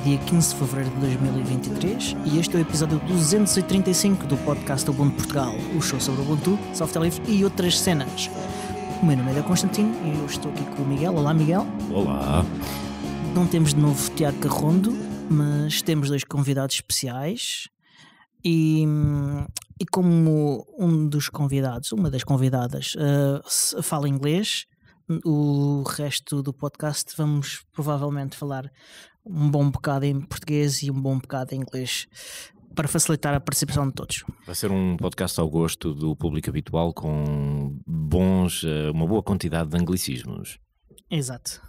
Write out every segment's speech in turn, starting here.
dia 15 de fevereiro de 2023 e este é o episódio 235 do Podcast Ubuntu Portugal, o show sobre Ubuntu, software livre e outras cenas. O meu nome é Constantino e eu estou aqui com o Miguel. Olá, Miguel. Olá. Não temos de novo Tiago Carrondo, mas temos dois convidados especiais e como um dos convidados, uma das convidadas, fala inglês, o resto do podcast vamos provavelmente falar um bom bocado em português e um bom bocado em inglês para facilitar a participação de todos. Vai ser um podcast ao gosto do público habitual com uma boa quantidade de anglicismos. Exato.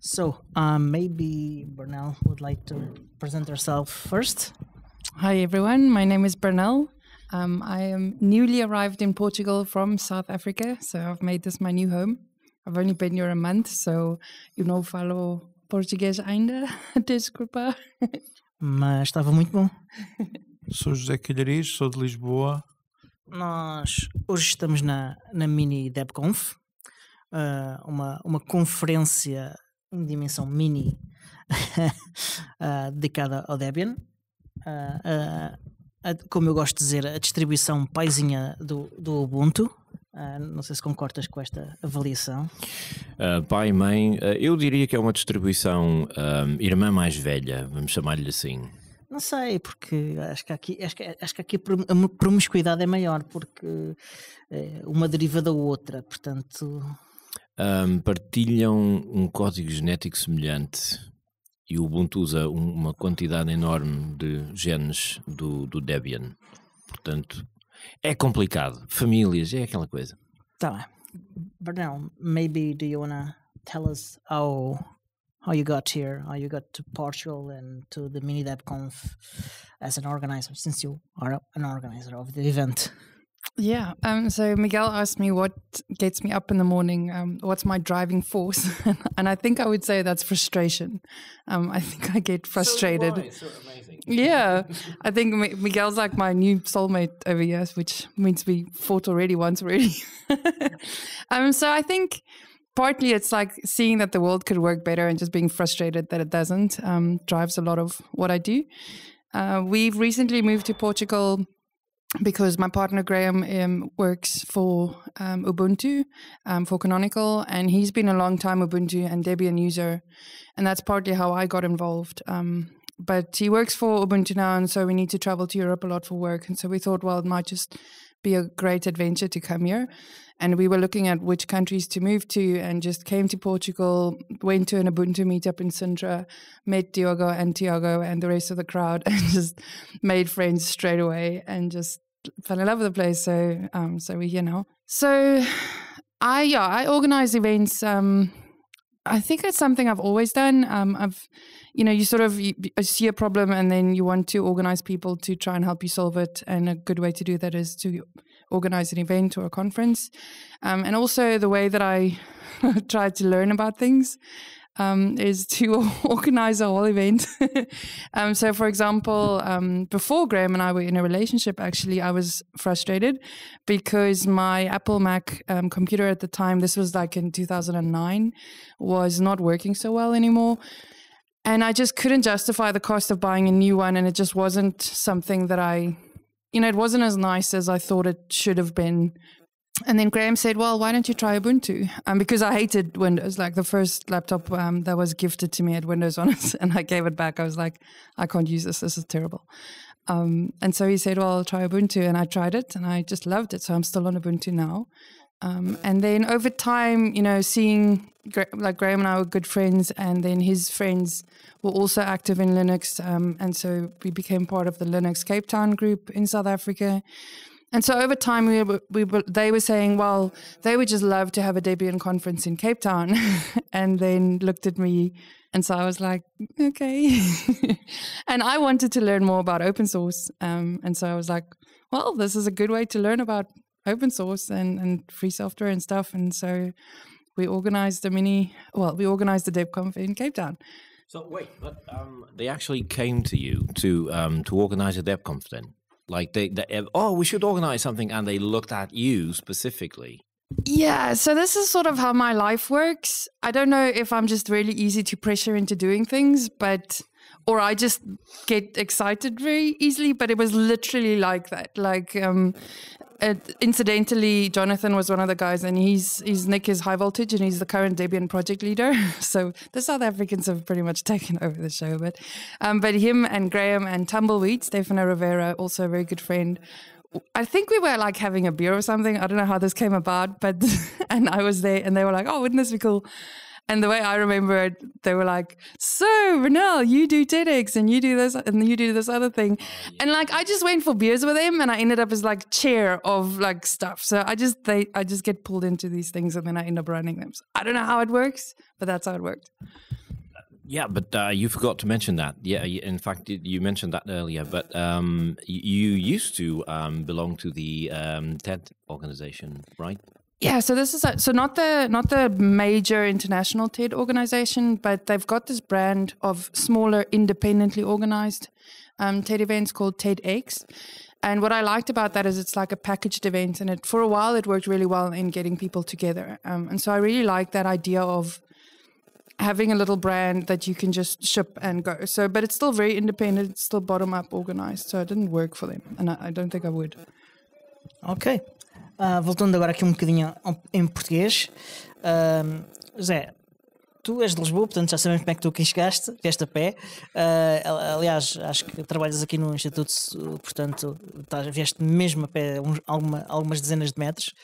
So, maybe Bernelle would like to present herself first. Hi everyone, my name is Bernelle. I am newly arrived in Portugal from South Africa, so I've made this my new home. I've only been here a month, so eu não falo português ainda, desculpa. Mas estava muito bom. Sou José Calhariz, sou de Lisboa. Nós hoje estamos na MiniDebConf, uma conferência em dimensão mini dedicada ao Debian. Como eu gosto de dizer, a distribuição paizinha do Ubuntu. Não sei se concordas com esta avaliação. Pai e mãe, eu diria que é uma distribuição irmã mais velha, vamos chamar-lhe assim. Não sei, porque acho que aqui a promiscuidade é maior, porque uma deriva da outra, portanto... Partilham um código genético semelhante e o Ubuntu usa uma quantidade enorme de genes do Debian, portanto... É complicado. Famílias, é aquela coisa. Tá bem. Bernelle, maybe do you wanna tell us how you got here, how you got to Portugal and to the MiniDebConf as an organizer, since you are an organizer of the event? Yeah, so Miguel asked me what gets me up in the morning, what's my driving force, and I think I would say that's frustration. I think I get frustrated. So amazing. Yeah, I think Miguel's like my new soulmate over here, which means we fought once already. So I think partly it's like seeing that the world could work better and just being frustrated that it doesn't drives a lot of what I do. We've recently moved to Portugal because my partner Graham works for Ubuntu, for Canonical, and he's been a long time Ubuntu and Debian user, and that's partly how I got involved. But he works for Ubuntu now, and so we need to travel to Europe a lot for work, and so we thought, well, it might just be a great adventure to come here. And we were looking at which countries to move to and just came to Portugal, went to an Ubuntu meetup in Sintra, met Diogo and Tiago and the rest of the crowd and just made friends straight away and just fell in love with the place. So we're here now. So I organize events. I think it's something I've always done. You see a problem and then you want to organize people to try and help you solve it. And a good way to do that is to organize an event or a conference. And also the way that I try to learn about things is to organize a whole event. So for example, before Graham and I were in a relationship, actually, I was frustrated because my Apple Mac computer at the time, this was like in 2009, was not working so well anymore. And I just couldn't justify the cost of buying a new one. And it just wasn't something that it wasn't as nice as I thought it should have been. And then Graham said, well, why don't you try Ubuntu? Because I hated Windows. Like the first laptop that was gifted to me had Windows on it. And I gave it back. I was like, I can't use this. This is terrible. And so he said, well, I'll try Ubuntu. And I tried it and I just loved it. So I'm still on Ubuntu now. And then over time, seeing like Graham and I were good friends, and then his friends were also active in Linux. And so we became part of the Linux Cape Town group in South Africa. And so over time, they were saying, well, they would just love to have a Debian conference in Cape Town, and then looked at me. And so I was like, okay. And I wanted to learn more about open source. And so I was like, well, this is a good way to learn about open source and free software and stuff. And so we organized the DebConf in Cape Town. So wait, but they actually came to you to organize a DebConf then? Like we should organize something, and they looked at you specifically. Yeah, so this is sort of how my life works. I don't know if I'm just really easy to pressure into doing things, but or I just get excited very easily, but it was literally like that. Like, incidentally, Jonathan was one of the guys, and his nick is High Voltage, and he's the current Debian project leader. So the South Africans have pretty much taken over the show. But him and Graham and Tumbleweed, Stefano Rivera, also a very good friend. I think we were like having a beer or something. I don't know how this came about, but and I was there, and they were like, "Oh, wouldn't this be cool?" And the way I remember it, they were like, "So, Bernelle, you do TEDx and you do this and you do this other thing." And like, I just went for beers with them, and I ended up as like chair of like stuff. So I just get pulled into these things, and then I end up running them. So I don't know how it works, but that's how it worked. Yeah, but you forgot to mention that. Yeah, in fact, you mentioned that earlier. But you used to belong to the TED organization, right? Yeah, so this is not the major international TED organization, but they've got this brand of smaller, independently organized TED events called TEDx. And what I liked about that is it's like a packaged event, and for a while it worked really well in getting people together. And so I really like that idea of having a little brand that you can just ship and go. So, but it's still very independent, it's still bottom up organized. So it didn't work for them, and I don't think I would. Ok. Voltando agora aqui um bocadinho em português, José, tu és de Lisboa, portanto já sabemos como é que tu aqui chegaste, vieste a pé. Aliás, acho que trabalhas aqui no Instituto, portanto vieste mesmo a pé algumas dezenas de metros.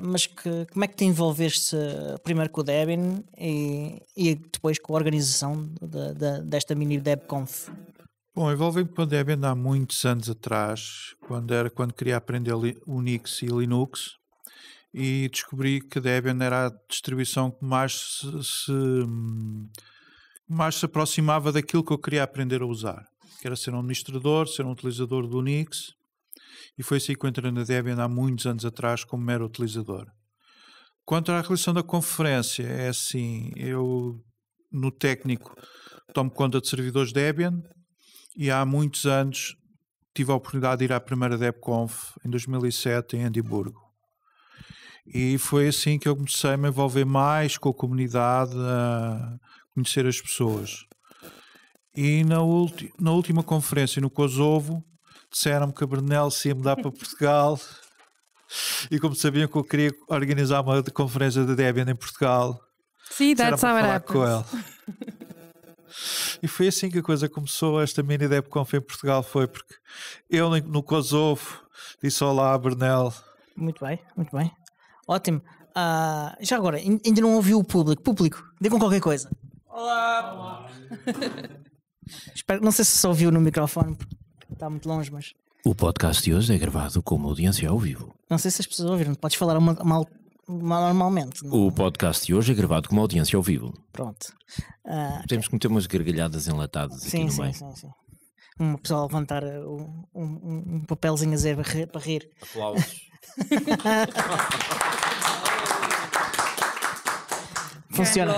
Mas como é que te envolveste primeiro com o Debian e depois com a organização desta MiniDebConf? Bom, envolvi-me com a Debian há muitos anos atrás, quando queria aprender Unix e Linux, e descobri que a Debian era a distribuição que mais se aproximava daquilo que eu queria aprender a usar, que era ser um administrador, ser um utilizador do Unix, e foi assim que eu entrei na Debian há muitos anos atrás como mero utilizador. Quanto à realização da conferência, é assim, eu no técnico tomo conta de servidores Debian, e há muitos anos tive a oportunidade de ir à primeira DebConf em 2007 em Edimburgo. E foi assim que eu comecei a me envolver mais com a comunidade, a conhecer as pessoas. E na última conferência no Kosovo, disseram-me que a Bernelle se ia mudar para Portugal. E como sabiam que eu queria organizar uma conferência de Debian em Portugal, See, that's how it happens. Com ele. E foi assim que a coisa começou. Esta MiniDebConf em Portugal foi porque eu no Kosovo disse olá à Bernelle. Muito bem, muito bem. Ótimo. Já agora, ainda não ouviu o público. Público, digam qualquer coisa. Olá! Espero, não sei se só ouviu no microfone, porque está muito longe, mas... O podcast de hoje é gravado com uma audiência ao vivo. Não sei se as pessoas ouviram, podes falar normalmente. Não? O podcast de hoje é gravado com uma audiência ao vivo. Pronto. Temos que meter umas gargalhadas enlatadas aqui no meio. Sim. Uma pessoa levantar um papelzinho a dizer para rir. Aplausos. Funciona.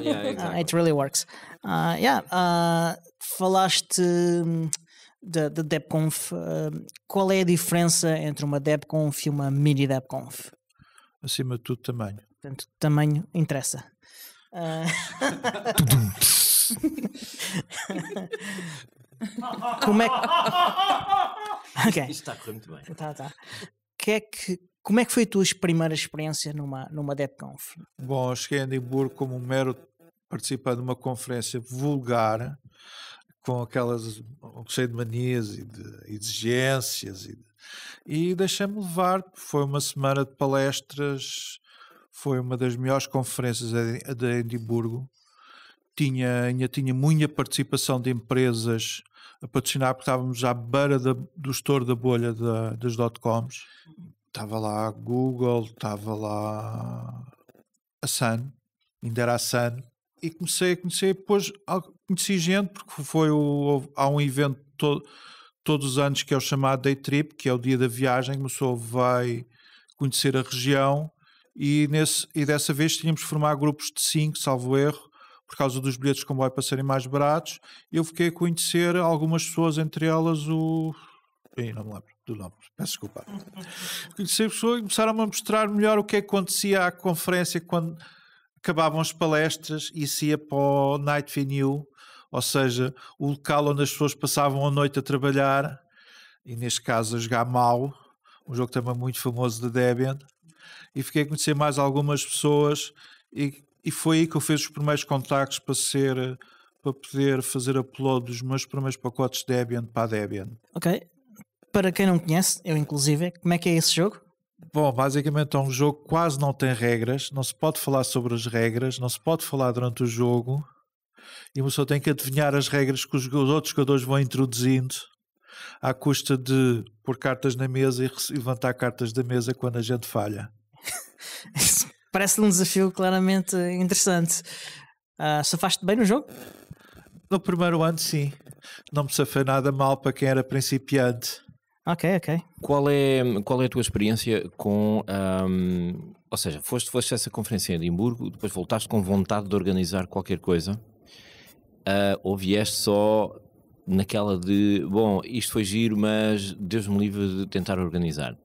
Yeah, it really works. Falaste da DebConf. Qual é a diferença entre uma DebConf e uma MiniDebConf? Acima de tudo, tamanho. Portanto, tamanho interessa. Como é que... Okay. Isto está a correr muito bem. Tá. Como é que foi a tua primeira experiência numa DebConf? Bom, eu cheguei a Edimburgo como um mero participante de uma conferência vulgar, com aquelas cheio de manias e de exigências, e deixei-me levar. Foi uma semana de palestras, foi uma das melhores conferências de Edimburgo. Tinha muita participação de empresas a patrocinar, porque estávamos à beira do estouro da bolha das .coms. Estava lá a Google, estava lá a Sun, ainda era a Sun, e comecei a conhecer, depois conheci gente, porque há um evento todos os anos que é o chamado Day Trip, que é o dia da viagem, que a pessoa vai conhecer a região, e dessa vez tínhamos de formar grupos de 5, salvo erro, por causa dos bilhetes de comboio para serem mais baratos. Eu fiquei a conhecer algumas pessoas, entre elas não me lembro do nome, peço desculpa. Conheci pessoas e começaram-me a mostrar melhor o que acontecia à conferência, acabavam as palestras e se ia para o night venue, ou seja, o local onde as pessoas passavam a noite a trabalhar, e neste caso a jogar mal, um jogo também muito famoso de Debian, e fiquei a conhecer mais algumas pessoas e foi aí que eu fiz os primeiros contactos para poder fazer upload dos meus primeiros pacotes Debian para a Debian. Ok. Para quem não conhece, eu inclusive, como é que é esse jogo? Bom, basicamente é um jogo que quase não tem regras, não se pode falar sobre as regras, não se pode falar durante o jogo, e uma pessoa tem que adivinhar as regras que os outros jogadores vão introduzindo à custa de pôr cartas na mesa e levantar cartas da mesa quando a gente falha. Parece um desafio claramente interessante. Safaste bem no jogo? No primeiro ano, sim. Não me safei nada mal para quem era principiante. Ok. Qual é a tua experiência com... ou seja, foste a essa conferência em Edimburgo, depois voltaste com vontade de organizar qualquer coisa, ou vieste só naquela de, bom, isto foi giro, mas Deus me livre de tentar organizar?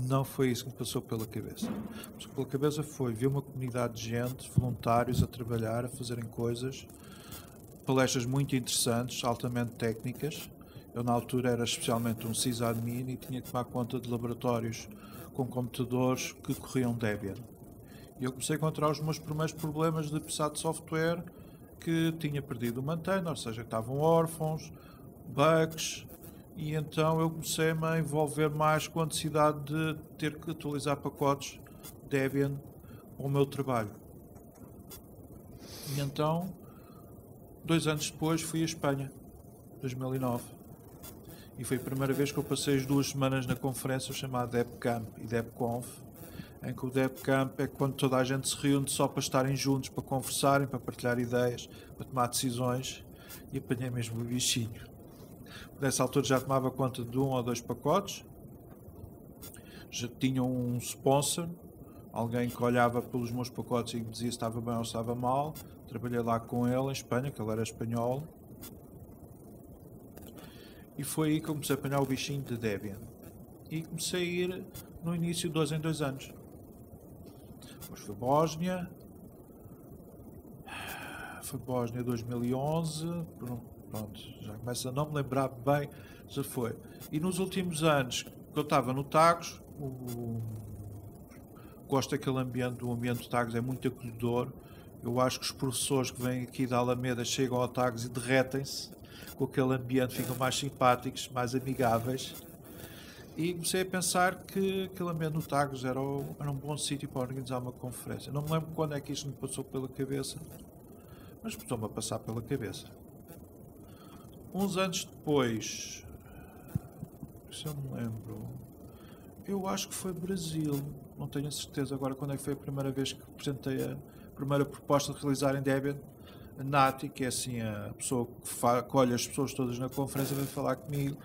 Não foi isso que me passou pela cabeça. O que pela cabeça foi ver uma comunidade de gente, voluntários a trabalhar, a fazerem coisas, palestras muito interessantes, altamente técnicas. Eu na altura era especialmente um sysadmin e tinha que tomar conta de laboratórios com computadores que corriam Debian. E eu comecei a encontrar os meus primeiros problemas de precisar de software, que tinha perdido o maintainer, ou seja, que estavam órfãos, bugs, e então eu comecei-me a envolver mais com a necessidade de ter que atualizar pacotes Debian ao meu trabalho. E então, 2 anos depois, fui a Espanha, 2009. E foi a primeira vez que eu passei as 2 semanas na conferência chamada MiniDebCamp e MiniDebConf, em que o DebCamp é quando toda a gente se reúne só para estarem juntos, para conversarem, para partilhar ideias, para tomar decisões, e apanhei mesmo o bichinho. Nessa altura já tomava conta de 1 ou 2 pacotes, já tinha um sponsor, alguém que olhava pelos meus pacotes e me dizia se estava bem ou se estava mal. Trabalhei lá com ele em Espanha, que ele era espanhol, e foi aí que eu comecei a apanhar o bichinho de Debian. E comecei a ir no início de 2 em 2 anos. Depois foi Bósnia 2011, pronto, já começo a não me lembrar bem, já foi. E nos últimos anos, que eu estava no Tagus, gosto daquele ambiente, o ambiente do Tagus é muito acolhedor. Eu acho que os professores que vêm aqui da Alameda chegam ao Tagus e derretem-se com aquele ambiente, ficam mais simpáticos, mais amigáveis. E comecei a pensar que aquele ambiente no Tagus era um bom sítio para organizar uma conferência. Não me lembro quando é que isto me passou pela cabeça, mas passou-me a passar pela cabeça. Uns anos depois, se eu me lembro, eu acho que foi Brasil, não tenho certeza agora quando é que foi a primeira vez que apresentei a primeira proposta de realizar em Debian. A Nati, que é assim a pessoa que colhe as pessoas todas na conferência, veio falar comigo.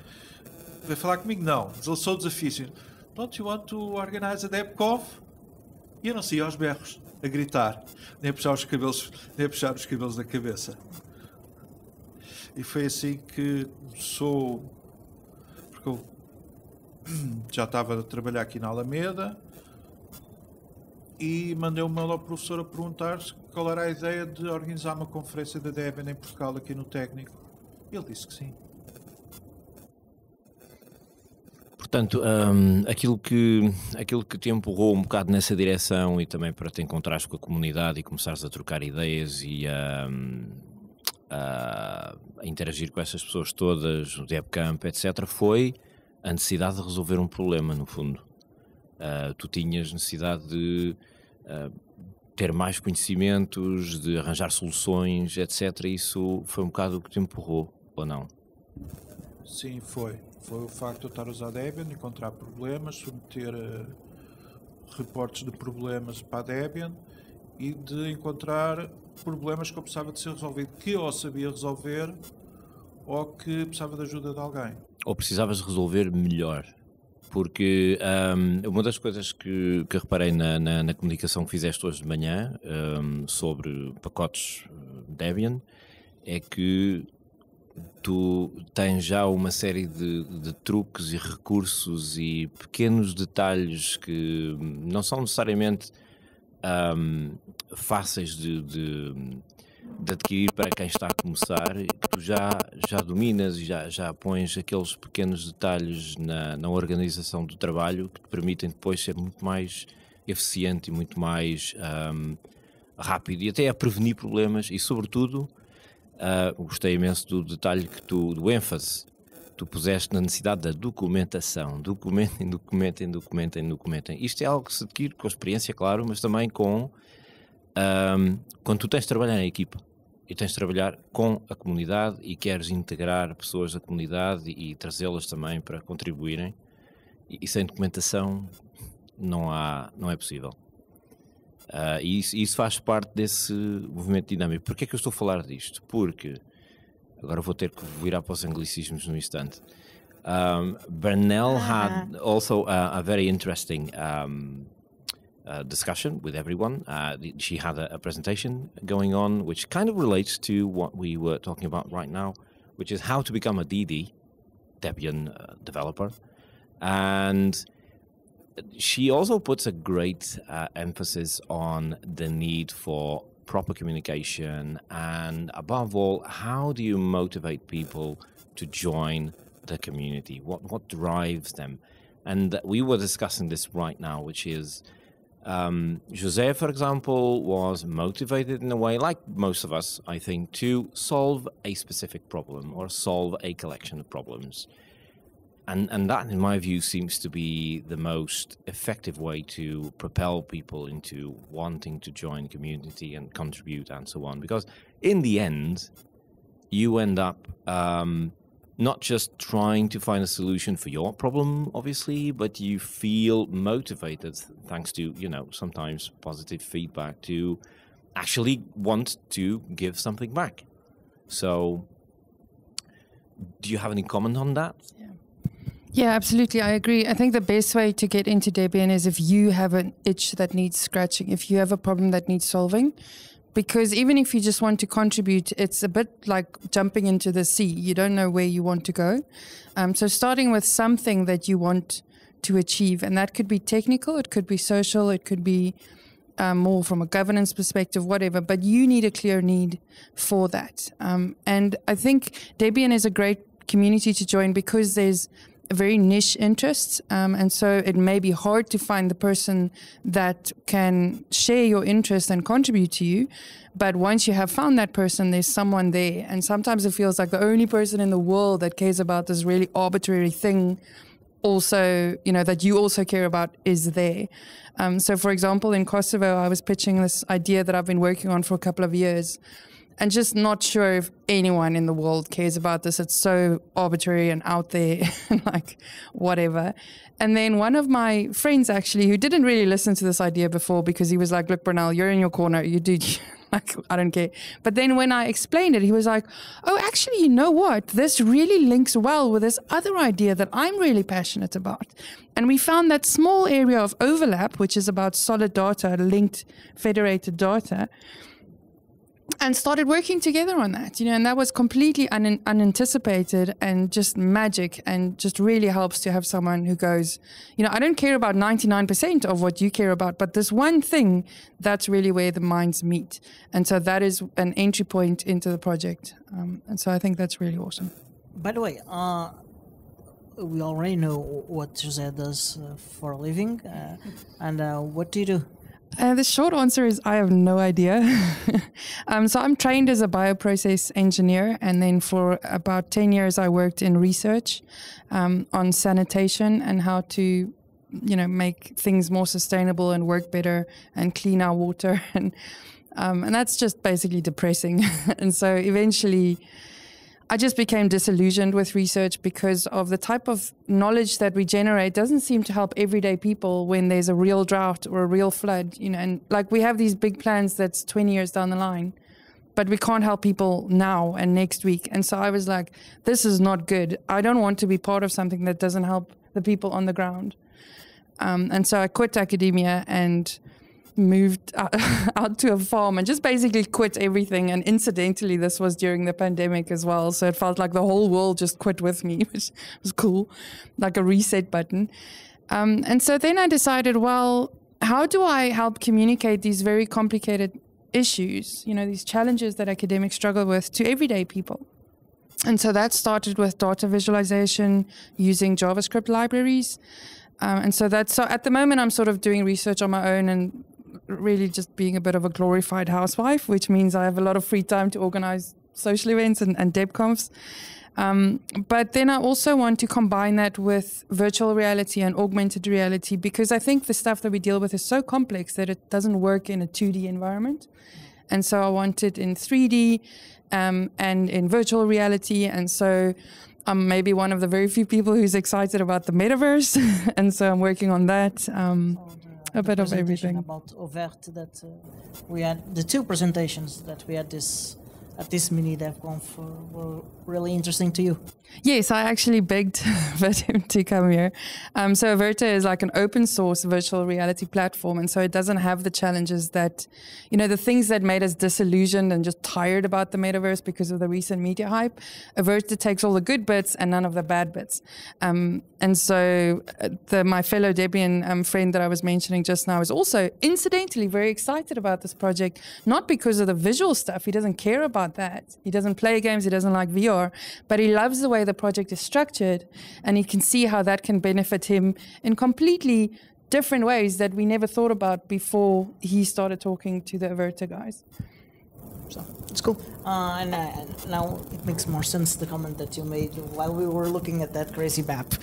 Veio falar comigo não, lançou o desafio. Don't you want to organize a DebConf? E eu não saía aos berros, a gritar, nem a puxar os cabelos da cabeça. E foi assim que começou, porque eu já estava a trabalhar aqui na Alameda e mandei um mail ao professor a perguntar qual era a ideia de organizar uma conferência da Debian em Portugal aqui no técnico. Ele disse que sim. Portanto, aquilo que te empurrou um bocado nessa direção e também para te encontrares com a comunidade e começares a trocar ideias e a interagir com essas pessoas todas, o DebCamp, etc., foi a necessidade de resolver um problema, no fundo. Tu tinhas necessidade de ter mais conhecimentos, de arranjar soluções, etc. Isso foi um bocado o que te empurrou, ou não? Sim, foi. Foi o facto de eu estar a usar Debian, encontrar problemas, submeter reportes de problemas para a Debian e de encontrar problemas que eu precisava de ser resolvido, que eu sabia resolver ou que precisava de ajuda de alguém. Ou precisavas resolver melhor? Porque uma das coisas que reparei na comunicação que fizeste hoje de manhã sobre pacotes Debian é que tu tens já uma série de truques e recursos e pequenos detalhes que não são necessariamente fáceis de adquirir para quem está a começar, que tu já dominas e já pões aqueles pequenos detalhes na organização do trabalho que te permitem depois ser muito mais eficiente e muito mais rápido e até a prevenir problemas. E sobretudo gostei imenso do detalhe do ênfase tu puseste na necessidade da documentação. Documentem. Isto é algo que se adquire com a experiência, claro, mas também com quando tu tens de trabalhar em equipa e tens de trabalhar com a comunidade e queres integrar pessoas da comunidade e trazê-las também para contribuírem, e sem documentação não é possível. E isso faz parte desse movimento dinâmico. Porquê é que eu estou a falar disto? Porque agora vou ter que virar para os anglicismos no instante. Bernelle had also a very interesting discussion with everyone. She had a presentation going on which kind of relates to what we were talking about right now, which is how to become a Debian developer. And she also puts a great emphasis on the need for proper communication, and above all, how do you motivate people to join the community? What drives them? And we were discussing this right now, which is José, for example, was motivated in a way, like most of us, I think, to solve a specific problem or solve a collection of problems. And that, in my view, seems to be the most effective way to propel people into wanting to join community and contribute and so on. Because in the end, you end up not just trying to find a solution for your problem, obviously, but you feel motivated, thanks to, sometimes positive feedback, to actually want to give something back. So, do you have any comment on that? Yeah, absolutely. I agree. I think the best way to get into Debian is if you have an itch that needs scratching, if you have a problem that needs solving. Because even if you just want to contribute, it's a bit like jumping into the sea. You don't know where you want to go. So starting with something that you want to achieve, and that could be technical, it could be social, it could be more from a governance perspective, whatever, but you need a clear need for that. And I think Debian is a great community to join because there's very niche interests, and so it may be hard to find the person that can share your interest and contribute to you, but once you have found that person, there's someone there, and sometimes it feels like the only person in the world that cares about this really arbitrary thing also, that you also care about is there. So for example, in Kosovo, I was pitching this idea that I've been working on for a couple of years, and just not sure if anyone in the world cares about this. It's so arbitrary and out there, like whatever. And then one of my friends actually, who didn't really listen to this idea before because he was like, look, Bernelle, you're in your corner. You do, like, I don't care. But then when I explained it, he was like, oh, actually, you know what? This really links well with this other idea that I'm really passionate about. And we found that small area of overlap, which is about solid data, linked federated data, and started working together on that, and that was completely unanticipated and just magic, and just really helps to have someone who goes, I don't care about 99% of what you care about, but this one thing, that's really where the minds meet. And so that is an entry point into the project. And so I think that's really awesome. By the way, we already know what José does for a living. And what do you do? The short answer is I have no idea. So I'm trained as a bioprocess engineer, and then for about 10 years I worked in research on sanitation and how to, make things more sustainable and work better and clean our water. And that's just basically depressing. And so eventually I just became disillusioned with research because of the type of knowledge that we generate doesn't seem to help everyday people when there's a real drought or a real flood, and like we have these big plans that's 20 years down the line, but we can't help people now and next week. And so I was like, this is not good. I don't want to be part of something that doesn't help the people on the ground. And so I quit academia and moved out to a farm and just basically quit everything. And incidentally, this was during the pandemic as well. So it felt like the whole world just quit with me, which was cool, like a reset button. And so then I decided, well, how do I help communicate these very complicated issues, these challenges that academics struggle with, to everyday people? And so that started with data visualization using JavaScript libraries. And so at the moment, I'm sort of doing research on my own and really just being a bit of a glorified housewife, which means I have a lot of free time to organize social events and DebConfs. But then I also want to combine that with virtual reality and augmented reality, because I think the stuff that we deal with is so complex that it doesn't work in a 2D environment. And so I want it in 3D and in virtual reality. And so I'm maybe one of the very few people who's excited about the metaverse. And so I'm working on that. A bit of everything. About Overt that we had, the two presentations that we had at this MiniDebConf were really interesting to you. Yes, I actually begged for him to come here. So Verta is like an open source virtual reality platform, and so it doesn't have the challenges that, the things that made us disillusioned and just tired about the metaverse because of the recent media hype. Verta takes all the good bits and none of the bad bits. And so my fellow Debian friend that I was mentioning just now is also incidentally very excited about this project, not because of the visual stuff. He doesn't care about that. He doesn't play games. He doesn't like VR, but he loves the way the project is structured, and he can see how that can benefit him in completely different ways that we never thought about before he started talking to the Verta guys. So it's cool. And now it makes more sense, the comment that you made while we were looking at that crazy map.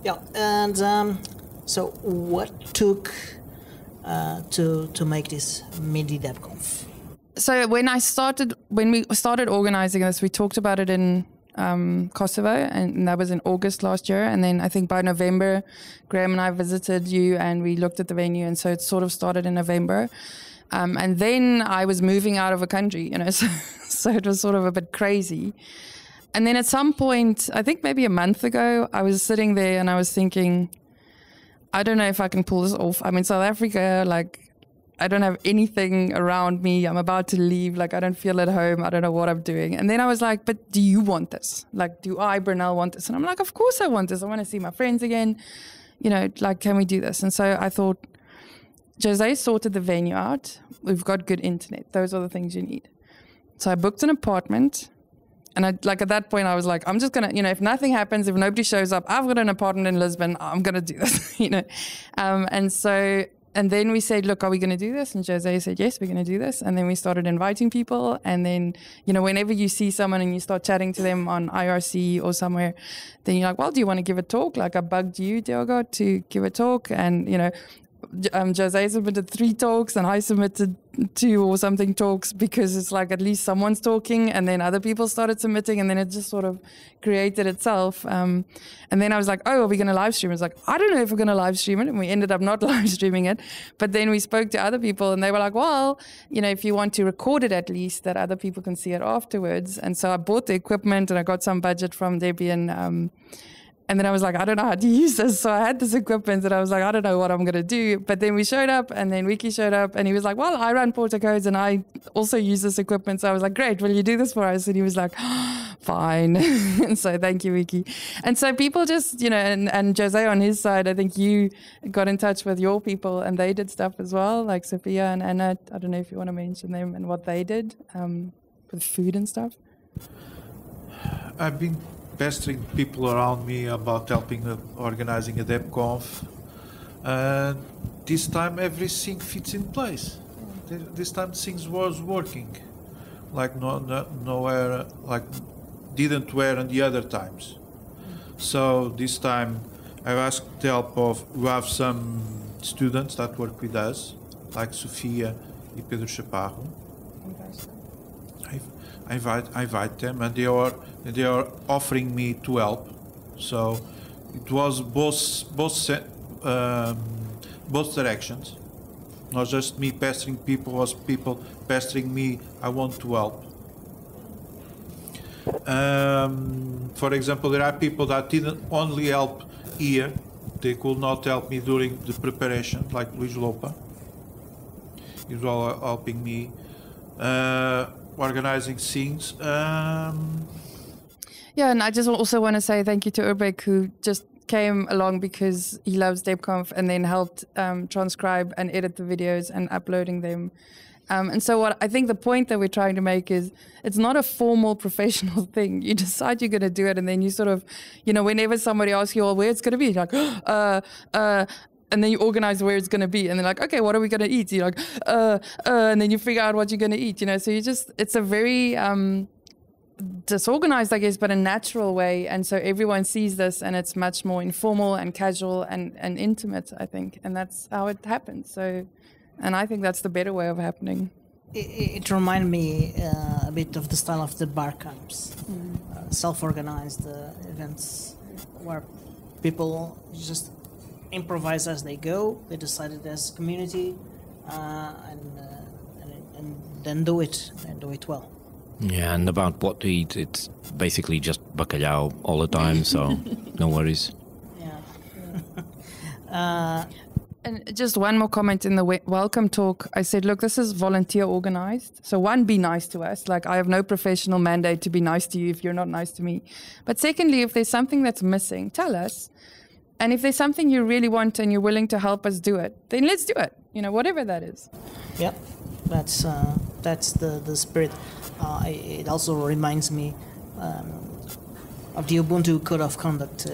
Yeah, and so what took to make this MiniDebConf? So when we started organizing this, we talked about it in Kosovo, and that was in August last year. And then I think by November, Graham and I visited you and we looked at the venue. And so it sort of started in November. And then I was moving out of a country, so it was sort of a bit crazy. And then at some point, I think maybe a month ago, I was sitting there and I was thinking, I don't know if I can pull this off. I'm in South Africa, I don't have anything around me. I'm about to leave. I don't feel at home. I don't know what I'm doing. And then I was like, but do you want this? Do I, Bernelle, want this? And I'm like, of course I want this. I want to see my friends again. Can we do this? And so I thought, José sorted the venue out. We've got good internet. Those are the things you need. So I booked an apartment. And at that point, I was like, I'm just going to, if nothing happens, if nobody shows up, I've got an apartment in Lisbon. I'm going to do this, And then we said, look, are we going to do this? And José said, yes, we're going to do this. And then we started inviting people. And then, whenever you see someone and you start chatting to them on IRC or somewhere, then you're like, well, do you want to give a talk? I bugged you, Diogo, to give a talk. And, José submitted 3 talks and I submitted 2 or something talks, because it's at least someone's talking, and then other people started submitting, and then it just sort of created itself. And then I was like, oh, are we going to live stream? It's I don't know if we're going to live stream it. And we ended up not live streaming it. But then we spoke to other people and they were like, well, if you want to record it at least, that other people can see it afterwards. And so I bought the equipment and I got some budget from Debian. And then I was like, I don't know how to use this. So I had this equipment and I was like, I don't know what I'm going to do. But then we showed up, and then Wiki showed up and he was like, well, I run Portacodes and I also use this equipment. So I was like, great, will you do this for us? And he was like, oh, fine. And so thank you, Wiki. And so people just, and José on his side, I think you got in touch with your people and they did stuff as well, like Sophia and Anna. I don't know if you want to mention them and what they did with food and stuff. I've been pestering people around me about helping organizing a DebConf. This time everything fits in place. This time things was working, nowhere, didn't were in the other times. So this time I've asked the help of, we have some students that work with us, like Sofia and Pedro Chaparro. I invite them, and they are offering me to help. So it was both directions, not just me pestering people, was people pestering me. I want to help. For example, there are people that didn't only help here; they could not help me during the preparation, like Luis Lopa. He was all helping me. Organizing things. Yeah, and I just also want to say thank you to Urbek, who just came along because he loves DebConf and then helped transcribe and edit the videos and uploading them. And so what I think the point that we're trying to make is it's not a formal professional thing. You decide you're going to do it, and then you sort of, whenever somebody asks you, well, where it's going to be, you're like, and then you organize where it's going to be, and they're like, okay, what are we going to eat? You're like, and then you figure out what you're going to eat, So it's a very disorganized, I guess, but a natural way. And so everyone sees this, and it's much more informal and casual and intimate, I think. And that's how it happens. And I think that's the better way of happening. It reminded me a bit of the style of the bar camps, self-organized events where people just improvise as they go. They decided as a community, and then do it well. Yeah, and about what to eat, it's basically just bacalhau all the time, so no worries. Yeah. And just one more comment in the welcome talk. I said, look, this is volunteer organized. So one, be nice to us. Like, I have no professional mandate to be nice to you if you're not nice to me. But secondly, if there's something that's missing, tell us. And if there's something you really want and you're willing to help us do it, then let's do it. Whatever that is. Yeah, that's the spirit. It also reminds me of the Ubuntu Code of Conduct.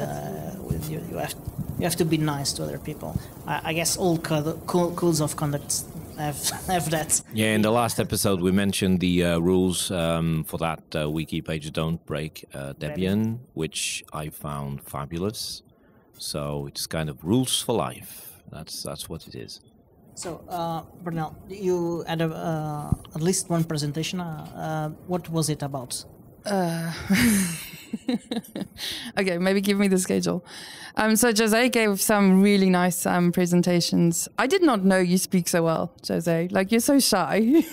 You have to be nice to other people. I guess all codes of conduct have that. Yeah, in the last episode we mentioned the rules for that wiki page Don't Break Debian, which I found fabulous. So it's kind of rules for life. That's what it is. So, Bernelle, you had at least one presentation. What was it about? Okay, maybe give me the schedule. So José gave some really nice presentations. I did not know you speak so well, José. Like, you're so shy.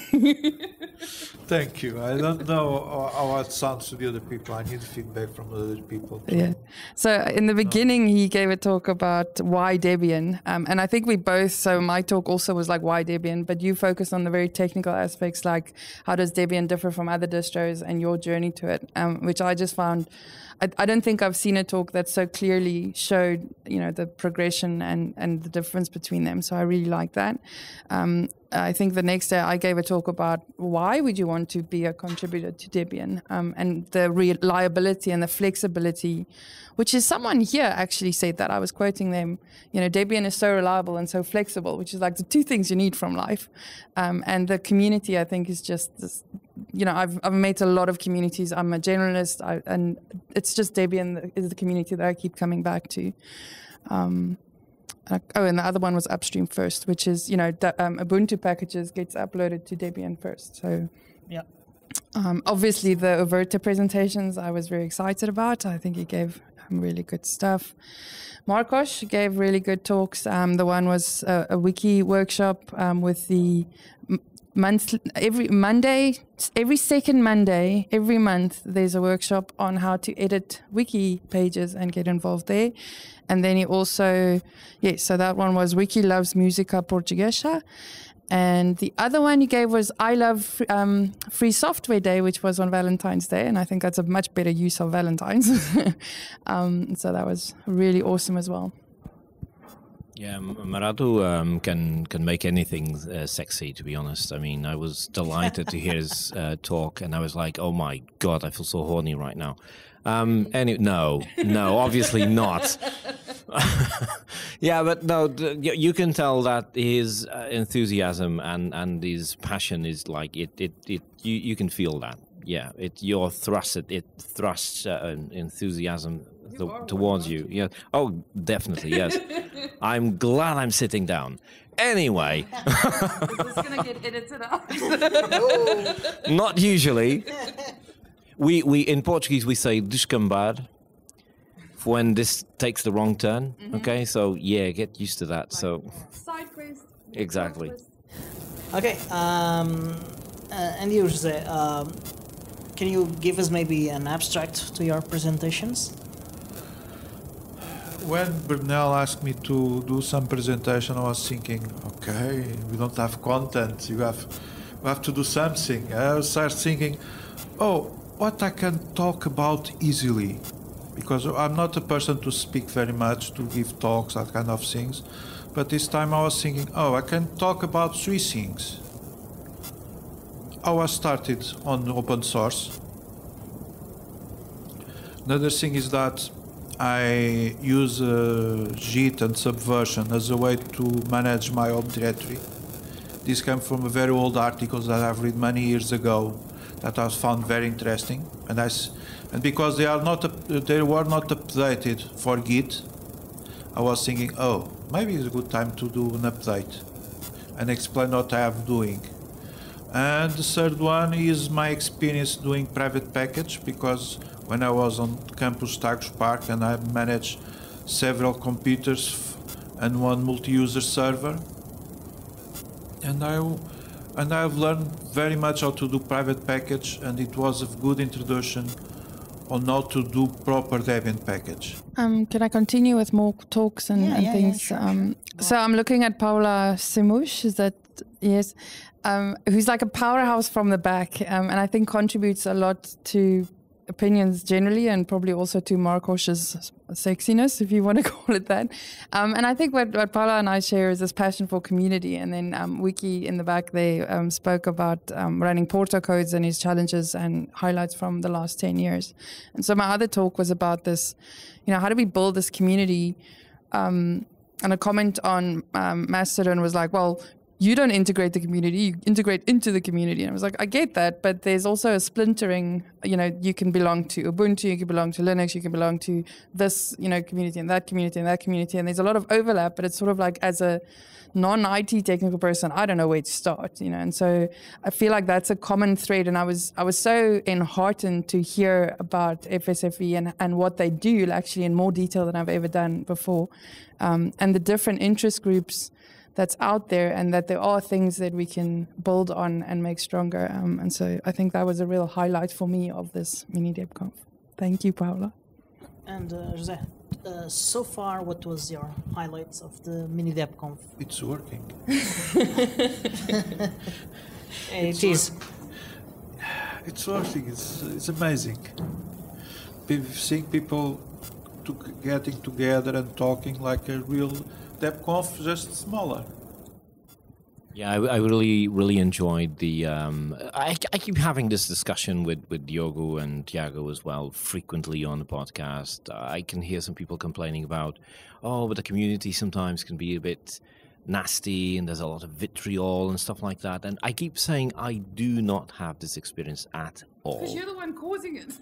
Thank you. I don't know how it sounds to the other people. I need feedback from other people too. Yeah. So in the beginning, he gave a talk about why Debian. And I think we both, so my talk also was like, why Debian? But you focused on the very technical aspects, like how does Debian differ from other distros and your journey to it, which I just found, I don't think I've seen a talk that so clearly showed, the progression and the difference between them. So I really like that. I think the next day I gave a talk about why would you want to be a contributor to Debian, and the reliability and the flexibility, which is someone here actually said that. I was quoting them, Debian is so reliable and so flexible, which is like the two things you need from life. And the community, I think, is just this, I've met a lot of communities. I'm a generalist, and it's just Debian is the community that I keep coming back to. And the other one was Upstream First, which is, Ubuntu packages gets uploaded to Debian first. So, yeah. Obviously, the Verter presentations I was very excited about. I think he gave really good stuff. Marcos gave really good talks. The one was a wiki workshop with the every second Monday, every month, there's a workshop on how to edit wiki pages and get involved there. And then he also, so that one was Wiki Loves Música Portuguesa. And the other one he gave was I Love Free Software Day, which was on Valentine's Day. And I think that's a much better use of Valentine's. So that was really awesome as well. Yeah, Maratu can make anything sexy, to be honest. I mean, I was delighted to hear his talk, and I was like, oh my God, I feel so horny right now. No, obviously not. Yeah, but no, you can tell that his enthusiasm and his passion is like, you can feel that. Yeah, it thrusts enthusiasm towards you. Yeah. Oh, definitely, yes. I'm glad I'm sitting down. Anyway. Is this going to get edited out? Not usually. We in Portuguese we say descambar for when this takes the wrong turn. Mm-hmm. Okay, so yeah, get used to that. So side quest. Exactly. Okay, and you, José, can you give us maybe an abstract to your presentations? When Bernelle asked me to do some presentation, I was thinking, okay, we don't have content. We have to do something. I started thinking, what I can talk about easily, because I'm not a person to speak very much, to give talks, that kind of things. But this time I was thinking, oh, I can talk about 3 things. How I started on open source. Another thing is that I use Git and Subversion as a way to manage my home directory. This came from a very old articles that I've read many years ago that I found very interesting, and because they were not updated for Git, I was thinking, oh, maybe it's a good time to do an update and explain what I am doing. And the third one is my experience doing private package, because when I was on campus Tagus Park and I managed several computers and one multi-user server, and I've learned very much how to do private package, and it was a good introduction on how to do proper Debian package. Can I continue with more talks and things? Yeah, sure. So I'm looking at Paula Simush, is that, yes, who's like a powerhouse from the back, and I think contributes a lot to opinions generally, and probably also to Markosh's sexiness, if you want to call it that. And I think what Paula and I share is this passion for community. And then Wiki in the back, they spoke about running Porto codes and his challenges and highlights from the last 10 years. And so my other talk was about this, how do we build this community? And a comment on Mastodon was like, well, you don't integrate the community, you integrate into the community. And I was like, I get that, but there's also a splintering, you can belong to Ubuntu, you can belong to Linux, you can belong to this, community and that community and that community. And there's a lot of overlap, but it's sort of like, as a non-IT technical person, I don't know where to start, And so I feel like that's a common thread. And I was so enheartened to hear about FSFE and what they do actually in more detail than I've ever done before. And the different interest groups that's out there, and that there are things that we can build on and make stronger. And so I think that was a real highlight for me of this MiniDebConf. Thank you, Paula. And José, so far, what was your highlights of the MiniDebConf? It's working. It is. It's working. It's amazing. Seeing people getting together and talking like a real DebConf, just smaller. Yeah, I really enjoyed the. I keep having this discussion with Diogo and Tiago as well frequently on the podcast. I can hear some people complaining about, but the community sometimes can be a bit nasty and there's a lot of vitriol and stuff like that. And I keep saying I do not have this experience at all. Because you're the one causing it.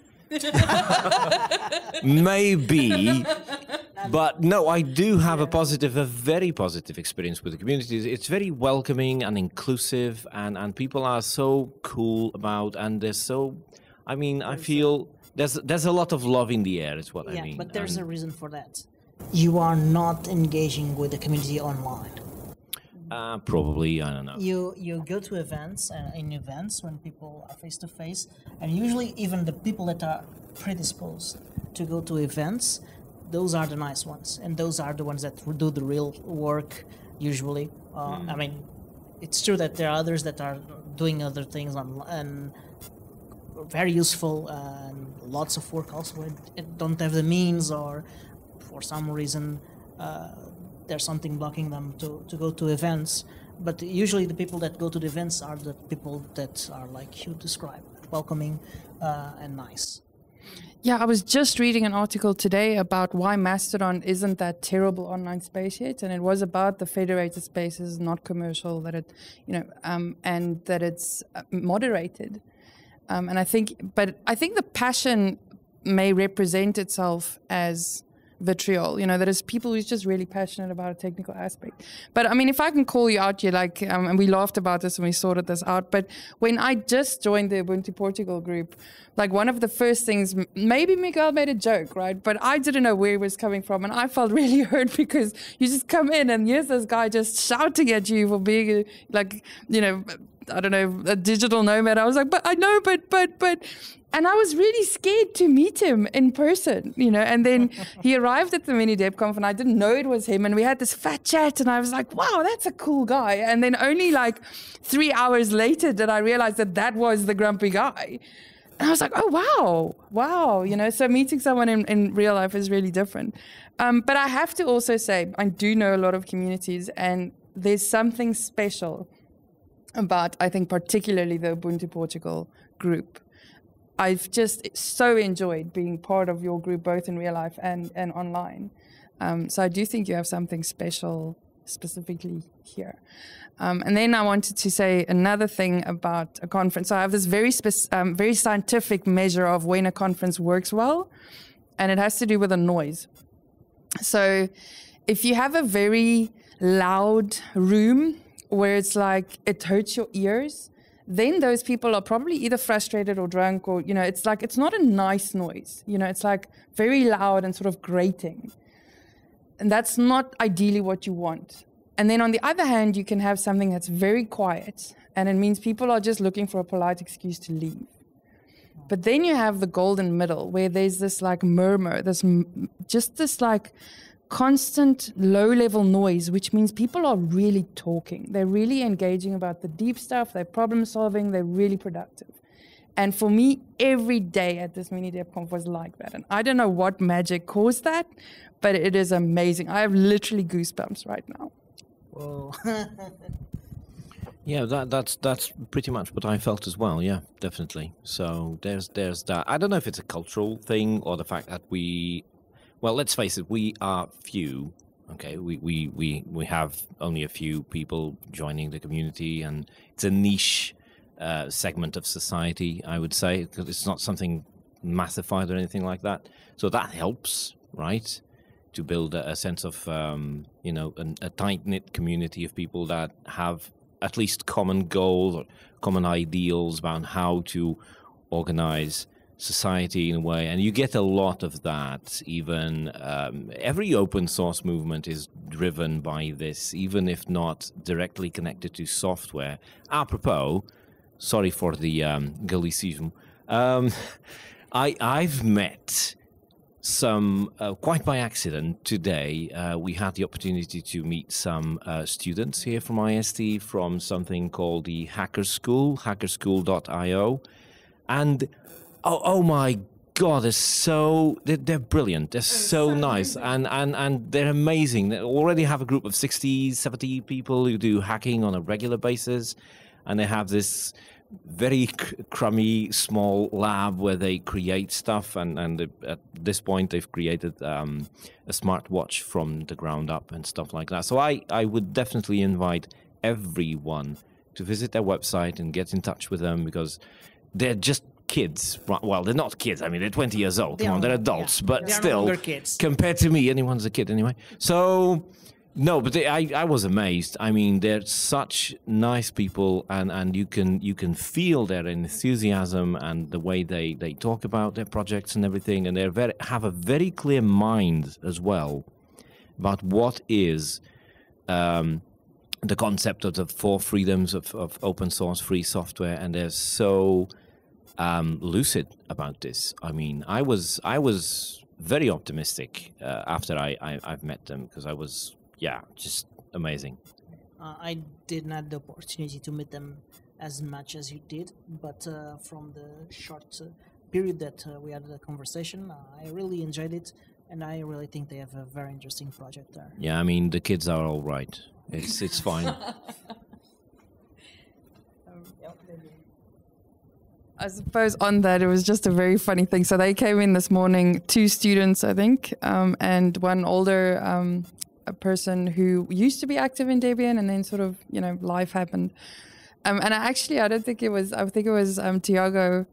Maybe, but no, I do have a very positive experience with the community. It's very welcoming and inclusive, and people are so cool about, and they're so, I feel there's a lot of love in the air, is what I mean. Yeah, but there's a reason for that. You are not engaging with the community online. Probably, I don't know. You go to events, in events when people are face to face, and usually even the people that are predisposed to go to events, those are the nice ones, and those are the ones that do the real work usually. It's true that there are others that are doing other things and very useful and lots of work also, and don't have the means, or for some reason there's something blocking them to go to events. But usually the people that go to the events are the people that are like you described, welcoming and nice. Yeah, I was just reading an article today about why Mastodon isn't that terrible online space yet, and it was about the federated spaces, not commercial, that it, and that it's moderated. And I think the passion may represent itself as vitriol, that is people who's just really passionate about a technical aspect. But if I can call you out here, and we laughed about this when we sorted this out, but when I just joined the Ubuntu Portugal group, one of the first things, maybe Miguel made a joke, right? But I didn't know where he was coming from, and I felt really hurt because you just come in and here's this guy just shouting at you for being I don't know, a digital nomad. I was like, but I know, but. And I was really scared to meet him in person, and then he arrived at the MiniDebConf and I didn't know it was him, and we had this fat chat and I was like, wow, that's a cool guy. And then only 3 hours later did I realize that was the grumpy guy. And I was like, oh, wow, you know, so meeting someone in real life is really different. But I have to also say, I do know a lot of communities, and there's something special about, I think, particularly the Ubuntu Portugal group. I've just so enjoyed being part of your group, both in real life and online. So I do think you have something special specifically here. And then I wanted to say another thing about a conference. So I have this very scientific measure of when a conference works well, and it has to do with the noise. So if you have a very loud room where it's like it hurts your ears, then those people are probably either frustrated or drunk, or, you know, it's like, it's not a nice noise. You know, it's like very loud and sort of grating. And that's not ideally what you want. And then on the other hand, you can have something that's very quiet, and it means people are just looking for a polite excuse to leave. But then you have the golden middle, where there's this like murmur, this like constant low-level noise, which means people are really talking. They're really engaging about the deep stuff. They're problem-solving. They're really productive. And for me, every day at this MiniDebConf was like that. And I don't know what magic caused that, but it is amazing. I have literally goosebumps right now. Whoa. Yeah, that's pretty much what I felt as well. Yeah, definitely. So there's that. I don't know if it's a cultural thing or the fact that well, let's face it, we are few. Okay, we have only a few people joining the community, and it's a niche segment of society, I would say, because it's not something massified or anything like that. So that helps, right? To build a sense of, you know, a tight-knit community of people that have at least common goals or common ideals about how to organize society in a way. And you get a lot of that. Even every open source movement is driven by this, even if not directly connected to software. Apropos, sorry for the Gallicism, I've met some, quite by accident today, we had the opportunity to meet some students here from IST from something called the Hacker School, hackerschool.io. And oh my God, they're brilliant. They're so nice. And they're amazing. They already have a group of 60, 70 people who do hacking on a regular basis. And they have this very crummy small lab where they create stuff, and at this point they've created a smartwatch from the ground up and stuff like that. So I would definitely invite everyone to visit their website and get in touch with them, because they're just kids. Well, they're not kids. I mean, they're 20 years old. Come on, they're adults, but they're still, no kids. Compared to me, anyone's a kid anyway. So no, but I was amazed. I mean, they're such nice people, and you can feel their enthusiasm and the way they talk about their projects and everything, and they have a very clear mind as well about what is the concept of the 4 freedoms of open source free software, and they're so lucid about this. I mean, I was very optimistic after I've met them, because I was. Yeah, just amazing. I did not have the opportunity to meet them as much as you did, but from the short period that we had the conversation, I really enjoyed it, and I really think they have a very interesting project there. Yeah, I mean, the kids are all right. It's fine. I suppose on that, it was just a very funny thing. So they came in this morning, 2 students, I think, and one older a person who used to be active in Debian, and then sort of, you know, life happened. And I think it was Tiago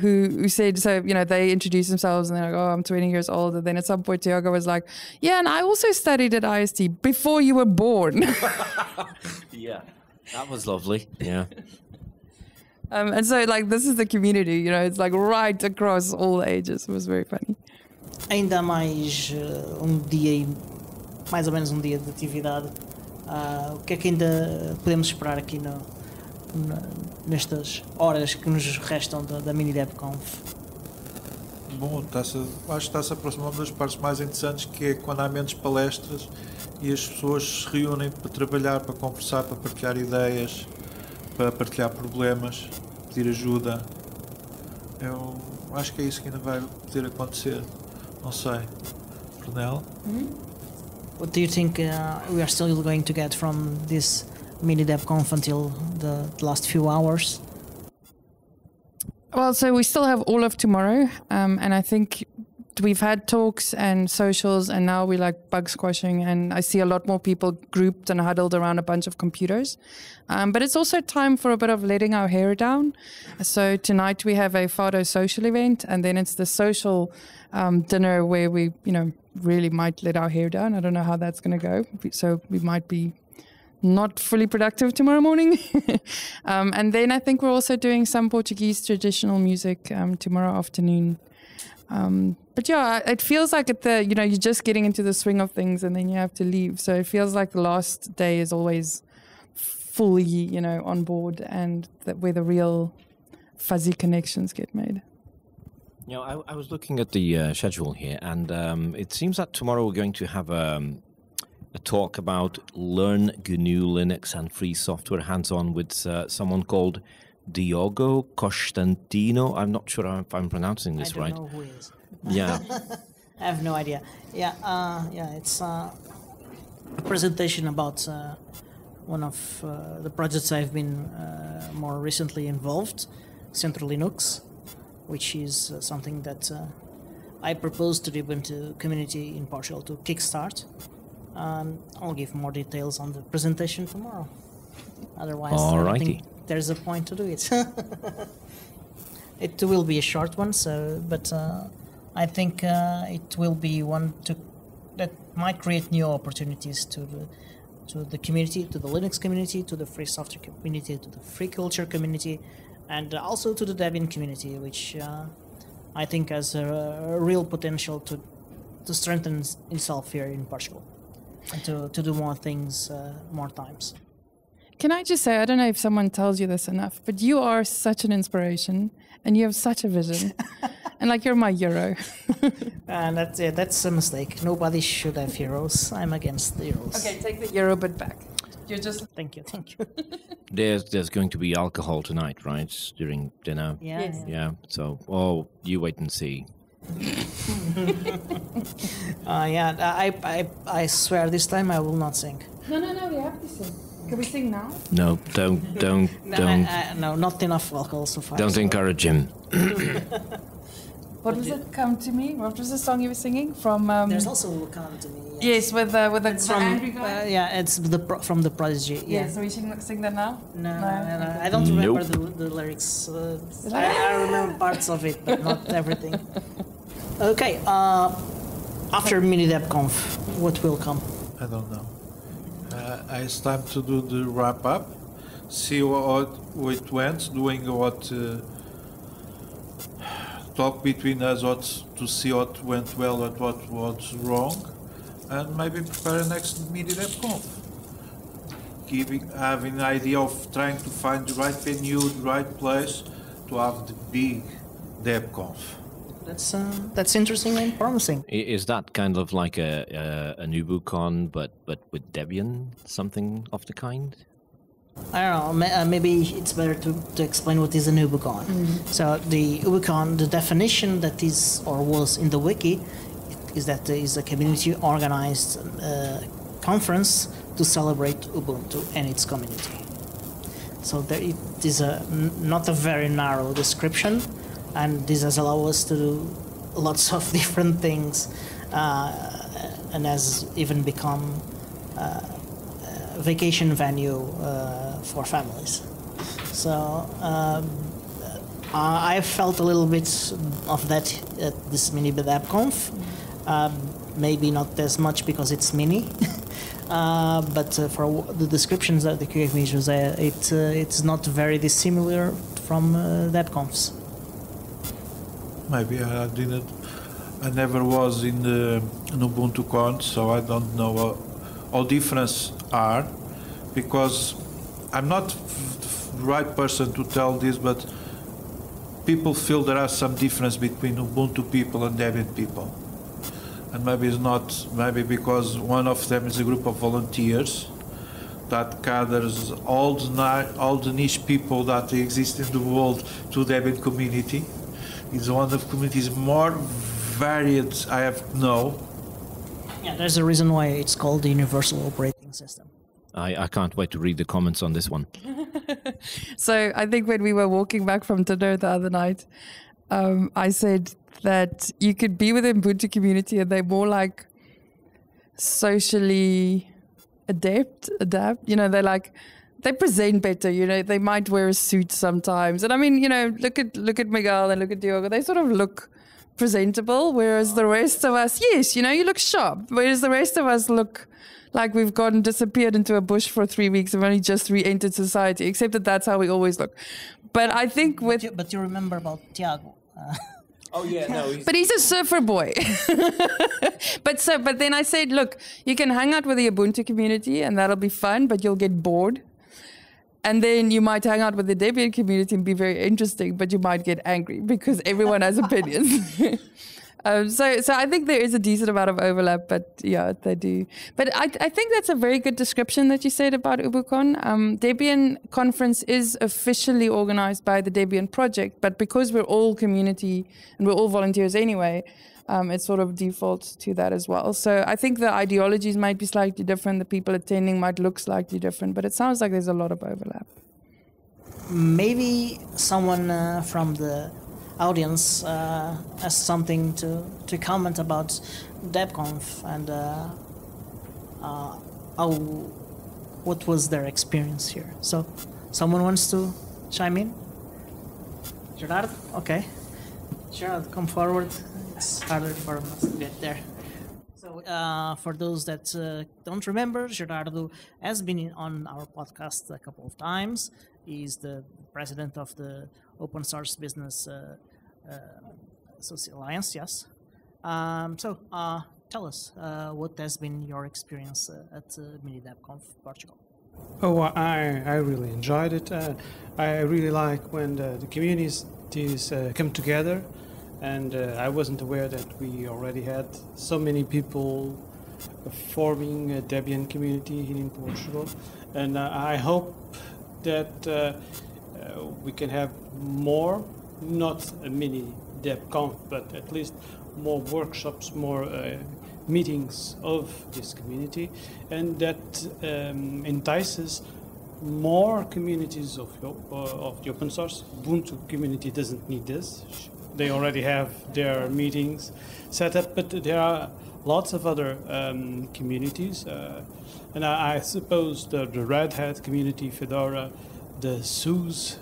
who said, so, you know, they introduced themselves and they're like, oh, I'm 20 years old. And then at some point Tiago was like, yeah, and I also studied at IST before you were born. Yeah, that was lovely. Yeah. And so, like, this is the community, you know, it's like right across all ages. It was very funny. Ainda mais mais ou menos um dia de atividade. O que é que ainda podemos esperar aqui nestas horas que nos restam da MiniDebConf? Bom, acho que está-se aproximando uma das partes mais interessantes, que é quando há menos palestras e as pessoas se reúnem para trabalhar, para conversar, para partilhar ideias, para partilhar problemas, pedir ajuda. Eu acho que é isso que ainda vai poder acontecer. Não sei. Bernelle? What do you think we are still going to get from this MiniDebConf until the last few hours? Well, so we still have all of tomorrow, and I think we've had talks and socials, and now we like bug squashing, and I see a lot more people grouped and huddled around a bunch of computers. But it's also time for a bit of letting our hair down. So tonight we have a photo social event, and then it's the social dinner where we, really might let our hair down. I don't know how that's going to go. So we might be not fully productive tomorrow morning. And then I think we're also doing some Portuguese traditional music tomorrow afternoon. But yeah, it feels like you're just getting into the swing of things and then you have to leave. So it feels like the last day is always fully, on board, and where the real fuzzy connections get made. I was looking at the schedule here, and it seems that tomorrow we're going to have a talk about Learn GNU Linux and free software hands-on with someone called Diogo Costantino. I'm not sure if I'm pronouncing this right. I don't know who he is. Yeah. I have no idea. It's a presentation about one of the projects I've been more recently involved, Central Linux, which is something that I propose to the Ubuntu community in Portugal to kickstart. I'll give more details on the presentation tomorrow. Otherwise, I don't think there's a point to do it. It will be a short one, but I think it will be one that might create new opportunities to the community, to the Linux community, to the free software community, to the free culture community, and also to the Debian community, which I think has a real potential to strengthen itself here in Portugal and to do more things more times. Can I just say, I don't know if someone tells you this enough, but you are such an inspiration and you have such a vision. And you're my hero. And that's a mistake. Nobody should have heroes. I'm against the heroes. Okay, take the hero bit back. You're just... Thank you. There's going to be alcohol tonight, right? During dinner? Yeah. Yes. Yeah, so, you wait and see. I swear this time I will not sing. No, we have to sing. Can we sing now? No, don't. No, not enough alcohol so far. Don't encourage him. What was it? Come to me. What was the song you were singing from? There's also Come to Me. Yes, with the angry guy. It's from the Prodigy. Yeah. Yeah, so we should sing that now. No. I don't remember the lyrics. I remember parts of it, but not everything. Okay. After MiniDebConf, what will come? I don't know. It's time to do the wrap up. See what it went. Doing what. Talk between us to see what went well and what was wrong, and maybe prepare a next MiniDebConf. Having an idea of trying to find the right venue, the right place to have the big DebConf. That's interesting and promising. Is that kind of like an UbuCon, but with Debian, something of the kind? I don't know, maybe it's better to explain what is an UbuCon. Mm-hmm. So the UbuCon, the definition that is or was in the wiki, is that there is a community-organized conference to celebrate Ubuntu and its community. So it is not a very narrow description, and this has allowed us to do lots of different things, and has even become vacation venue for families. So I felt a little bit of that at this MiniDebConf. Maybe not as much because it's mini, but for the descriptions that you gave me, José, it's not very dissimilar from DebConfs. Maybe I never was in the Ubuntu Con, so I don't know how different are, because I'm not the right person to tell this, but people feel there are some difference between Ubuntu people and Debian people. And maybe it's not, maybe because one of them is a group of volunteers that gathers all the niche people that exist in the world to Debian community. is one of the communities more varied I have known. Yeah, there's a reason why it's called the Universal Operating System. I can't wait to read the comments on this one. So I think when we were walking back from dinner the other night, I said that you could be within Ubuntu community and they're more like socially adapt. You know, they present better. You know, they might wear a suit sometimes. And I mean, you know, look at Miguel and look at Diogo. They sort of look presentable, whereas the rest of us, yes, you know, you look sharp. Whereas the rest of us look like we've gone disappeared into a bush for 3 weeks and only just re-entered society, except that that's how we always look. But I think But you remember about Tiago. Oh yeah, no. But he's a surfer boy. But then I said, look, you can hang out with the Ubuntu community and that'll be fun, but you'll get bored. And then you might hang out with the Debian community and be very interesting, but you might get angry because everyone has opinions. So I think there is a decent amount of overlap, but yeah, they do. But I think that's a very good description that you said about UbuCon. Debian conference is officially organized by the Debian project, but because we're all community and we're all volunteers anyway, it sort of defaults to that as well. So I think the ideologies might be slightly different. The people attending might look slightly different, but it sounds like there's a lot of overlap. Maybe someone from the audience has something to comment about DebConf and what was their experience here. So someone wants to chime in? Gerardo? Okay. Gerardo, come forward. It's harder for us to get there. So for those that don't remember, Gerardo has been on our podcast a couple of times. He's the president of the Open Source Business Alliance, yes. So tell us, what has been your experience at MiniDebConf Portugal? Oh, I really enjoyed it. I really like when the communities come together, and I wasn't aware that we already had so many people forming a Debian community here in Portugal, and I hope that we can have more, not a MiniDebConf, but at least more workshops, more meetings of this community, and that entices more communities of the open source. Ubuntu community doesn't need this. They already have their meetings set up, but there are lots of other communities, and I suppose the Red Hat community, Fedora, the SUSE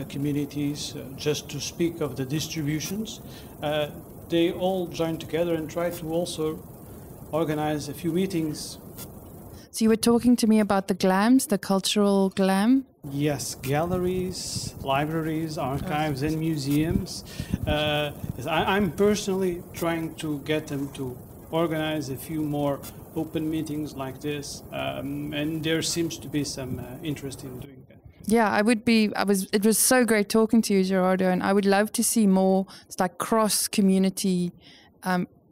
communities, just to speak of the distributions, they all join together and try to also organize a few meetings. So you were talking to me about the GLAMs, the cultural GLAM? Yes, galleries, libraries, archives, and museums. I'm personally trying to get them to organize a few more open meetings like this, and there seems to be some interest in doing that. Yeah, it was so great talking to you, Gerardo, and I would love to see more like cross-community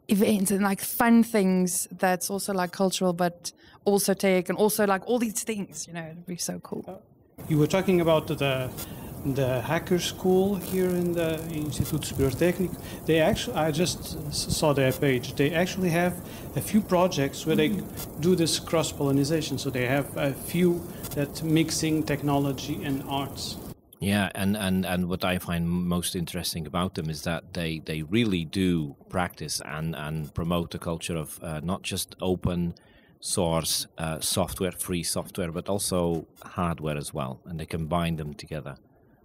events and like fun things that's also like cultural, but also tech and also like all these things, you know, it'd be so cool. You were talking about the hacker school here in the Instituto Superior Técnico. They actually, I just saw their page. They actually have a few projects where they do this cross-pollination. So they have a few that mixing technology and arts. Yeah, and what I find most interesting about them is that they really do practice and promote a culture of not just open source software, free software, but also hardware as well, and they combine them together,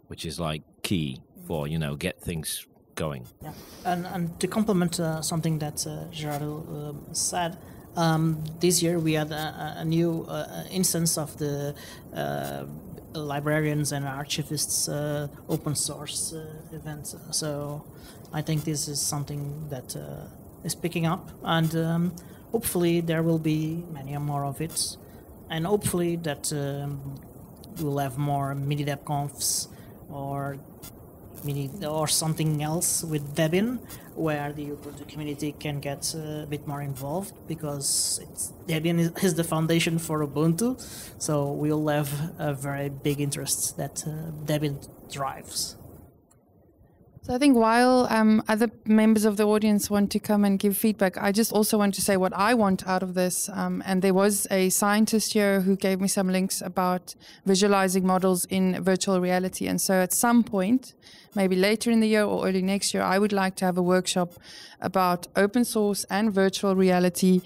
which is like key for, you know, get things going. Yeah, and to complement something that Gerardo said, this year we had a new instance of the librarians and archivists open source event. So I think this is something that is picking up, and hopefully there will be many more of it, and hopefully that we'll have more MiniDebConfs or something else with Debian, where the Ubuntu community can get a bit more involved, because Debian is the foundation for Ubuntu, so we'll have a very big interest that Debian drives. So I think while other members of the audience want to come and give feedback, I just also want to say what I want out of this. And there was a scientist here who gave me some links about visualizing models in virtual reality. And so at some point, maybe later in the year or early next year, I would like to have a workshop about open source and virtual reality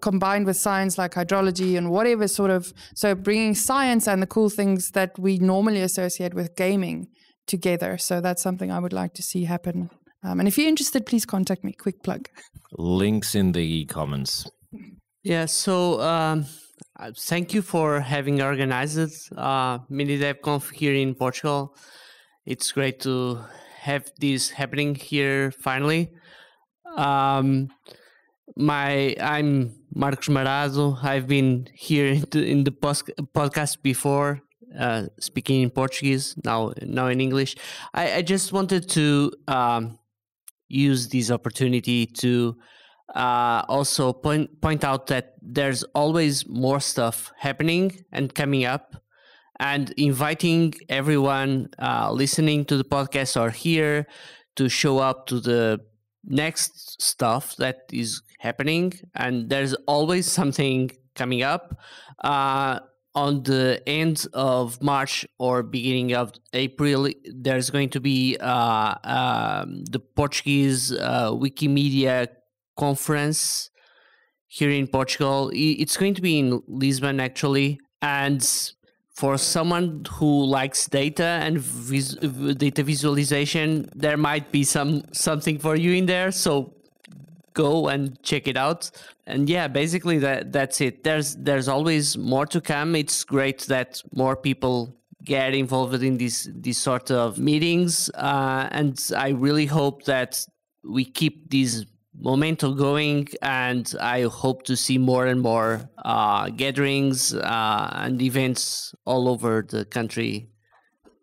combined with science like hydrology and whatever sort of, so bringing science and the cool things that we normally associate with gaming together. So that's something I would like to see happen. And if you're interested, please contact me. Quick plug. Links in the comments. Yeah, so thank you for having organized MiniDebConf here in Portugal. It's great to have this happening here finally. I'm Marcos Marado. I've been here in the podcast before, speaking in Portuguese, now in English. I just wanted to use this opportunity to also point out that there's always more stuff happening and coming up, and inviting everyone listening to the podcast or here to show up to the next stuff that is happening. And there's always something coming up. On the end of March or beginning of April, there's going to be the Portuguese Wikimedia conference here in Portugal. It's going to be in Lisbon, actually. And for someone who likes data and data visualization, there might be something for you in there. So go and check it out. And yeah, basically that's it. There's always more to come. It's great that more people get involved in these sort of meetings. And I really hope that we keep this momentum going, and I hope to see more and more gatherings and events all over the country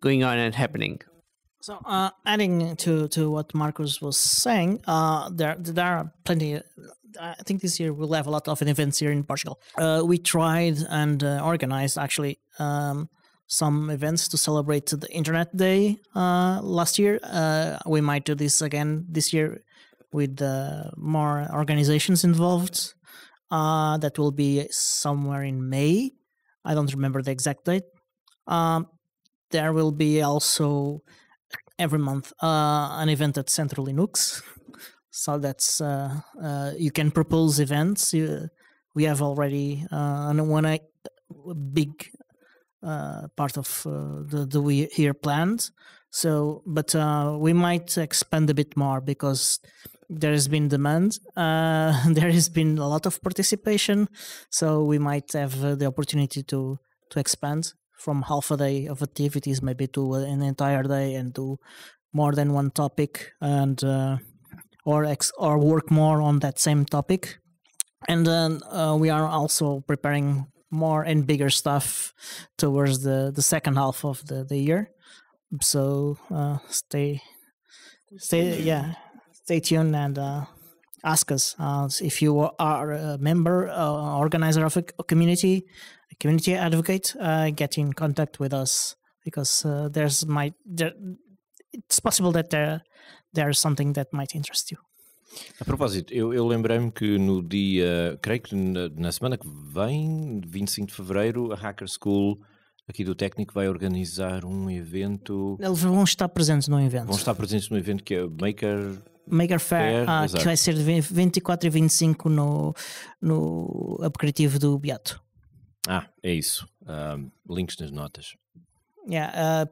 going on and happening. So adding to what Marcos was saying, there are plenty. I think this year we'll have a lot of events here in Portugal. We tried and organized actually some events to celebrate the Internet Day last year. We might do this again this year with more organizations involved. That will be somewhere in May. I don't remember the exact date. There will be also every month an event at Central Linux. So that's you can propose events. We have already one big part of the we here planned. So, but we might expand a bit more because there has been demand. There has been a lot of participation. So we might have the opportunity to expand from half a day of activities maybe to an entire day and do more than one topic, and or work more on that same topic. And then we are also preparing more and bigger stuff towards the second half of the year. So stay tuned and ask us if you are a member, organizer of a community advocate. Get in contact with us, because it's possible that there's something that might interest you. A propósito, eu lembrei-me que no dia, creio que na semana que vem, 25 de Fevereiro, a Hacker School aqui do Técnico vai organizar um evento. Eles vão estar presentes no evento. Vão estar presentes no evento que é Maker Fair, que vai ser de 24 e 25 no aplicativo do Beato. É isso. Links nas notas.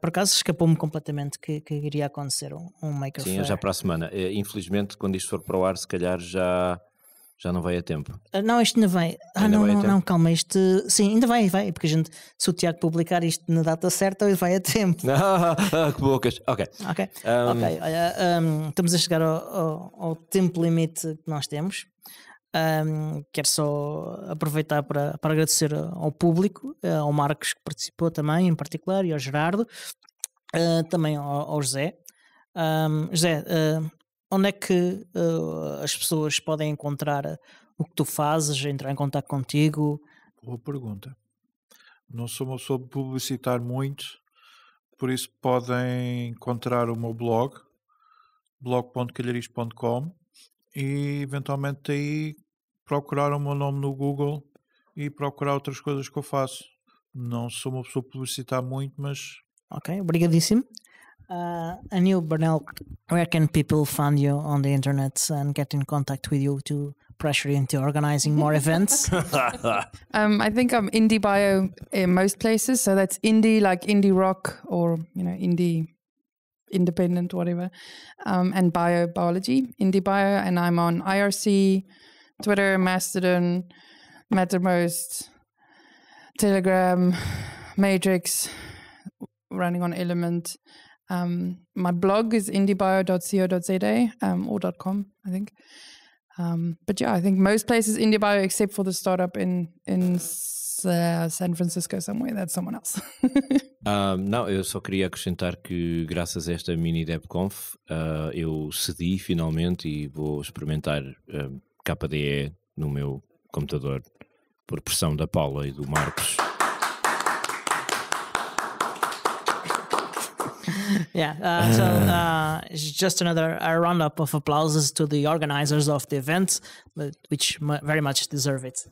Por acaso escapou-me completamente que iria acontecer um Maker Fair. Sim, já para a semana. Infelizmente, quando isto for para o ar, se calhar já não vai a tempo. Não, isto ainda vai. Não, calma, isto. Sim, ainda vai, porque a gente, se o Tiago publicar isto na data certa, vai a tempo. Que bocas. Ok. Estamos a chegar ao tempo limite que nós temos. Quero só aproveitar para agradecer ao público, ao Marcos, que participou também, em particular, e ao Gerardo, também ao José. José, onde é que as pessoas podem encontrar o que tu fazes, entrar em contato contigo? Boa pergunta. Não sou uma pessoa de publicitar muito, por isso podem encontrar o meu blog, blog.calhariz.com e eventualmente aí procurar o meu nome no Google e procurar outras coisas que eu faço. Não sou uma pessoa a publicitar muito, mas... Ok, obrigadíssimo. And you, Bernelle, where can people find you on the internet and get in contact with you to pressure you into organizing more events? I think I'm indie bio in most places. So that's indie, like indie rock or, indie independent, whatever. And biology, indie bio. And I'm on IRC, Twitter, Mastodon, Mattermost, Telegram, Matrix, running on Element. My blog is indiebio.co.za or .com, I think. But yeah, I think most places IndieBio except for the startup in San Francisco somewhere. That's someone else. Não, eu só queria acrescentar que graças a esta MiniDebConf eu cedi finalmente e vou experimentar KDE no meu computador por pressão da Paula e do Marcos. It's just another roundup of applauses to the organizers of the event, which very much deserve it.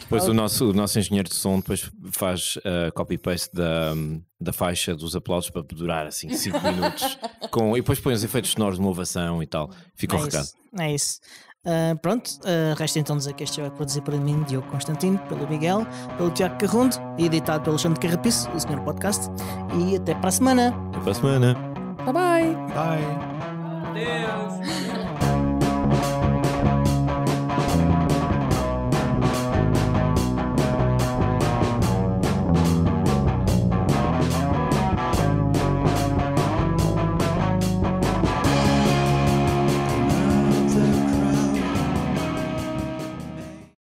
Depois o nosso engenheiro de som depois faz copy-paste da faixa dos aplausos para durar assim 5 minutos e depois põe os efeitos sonoros de uma ovação e tal. Fica o recado. É isso. Resta então dizer que este é produzido por mim, Diogo Constantino, pelo Miguel, pelo Tiago Carrundo e editado pelo Alexandre Carrapiço, o Senhor Podcast. E até para a semana. Até para a semana. Bye bye. Bye. Adeus.